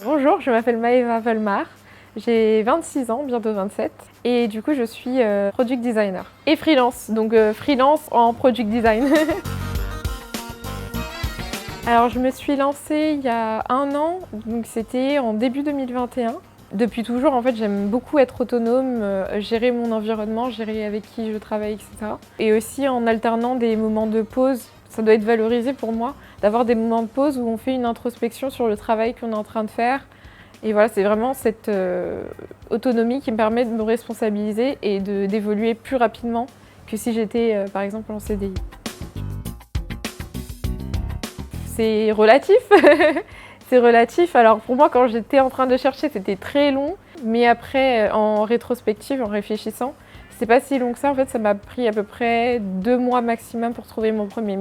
Bonjour, je m'appelle Maëva Velmar, j'ai 26 ans, bientôt 27, et du coup je suis product designer et freelance, donc freelance en product design. Alors je me suis lancée il y a un an, donc c'était en début 2021. Depuis toujours, en fait, j'aime beaucoup être autonome, gérer mon environnement, gérer avec qui je travaille, etc. Et aussi en alternant des moments de pause, ça doit être valorisé pour moi, d'avoir des moments de pause où on fait une introspection sur le travail qu'on est en train de faire. Et voilà, c'est vraiment cette autonomie qui me permet de me responsabiliser et d'évoluer plus rapidement que si j'étais, par exemple, en CDI. C'est relatif. C'est relatif. Alors pour moi, quand j'étais en train de chercher, c'était très long. Mais après, en rétrospective, en réfléchissant, c'est pas si long que ça. En fait, ça m'a pris à peu près 2 mois maximum pour trouver mon premier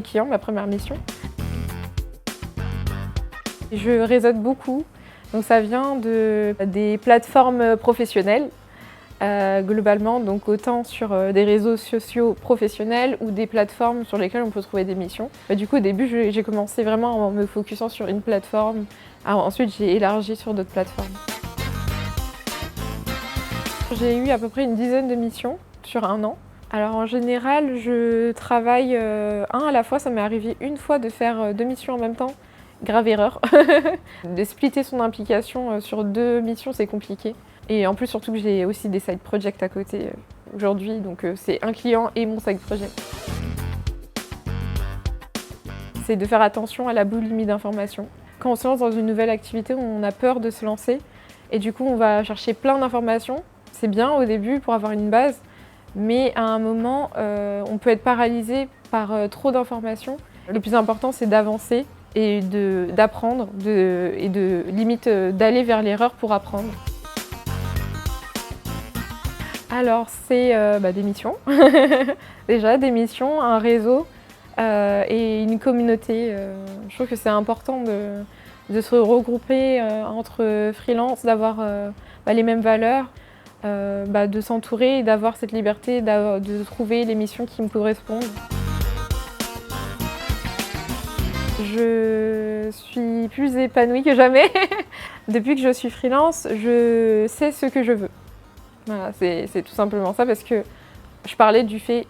client, ma première mission. Je réseaute beaucoup. Donc ça vient des plateformes professionnelles. Globalement, donc autant sur des réseaux sociaux professionnels ou des plateformes sur lesquelles on peut trouver des missions. Du coup, au début, j'ai commencé vraiment en me focusant sur une plateforme. Alors, ensuite, j'ai élargi sur d'autres plateformes. J'ai eu à peu près une dizaine de missions sur un an. Alors en général, je travaille un à la fois. Ça m'est arrivé une fois de faire 2 missions en même temps. Grave erreur. De splitter son implication sur 2 missions, c'est compliqué. Et en plus, surtout que j'ai aussi des side projects à côté aujourd'hui, donc c'est un client et mon side project. C'est de faire attention à la boulimie d'informations. Quand on se lance dans une nouvelle activité, on a peur de se lancer et du coup, on va chercher plein d'informations. C'est bien au début pour avoir une base, mais à un moment, on peut être paralysé par trop d'informations. Le plus important, c'est d'avancer et d'apprendre et limite d'aller vers l'erreur pour apprendre. Alors, c'est des missions. Déjà, des missions, un réseau et une communauté. Je trouve que c'est important de se regrouper entre freelance, d'avoir les mêmes valeurs, de s'entourer et d'avoir cette liberté de trouver les missions qui me correspondent. Je suis plus épanouie que jamais. Depuis que je suis freelance, je sais ce que je veux. Voilà, c'est tout simplement ça, parce que je parlais du fait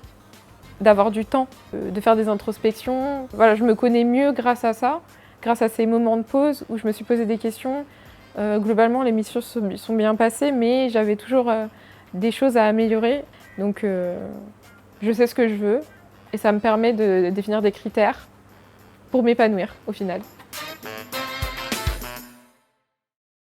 d'avoir du temps, de faire des introspections. Voilà, je me connais mieux grâce à ça, grâce à ces moments de pause où je me suis posé des questions. Globalement, les missions sont bien passées, mais j'avais toujours des choses à améliorer. Donc, je sais ce que je veux et ça me permet de définir des critères pour m'épanouir au final.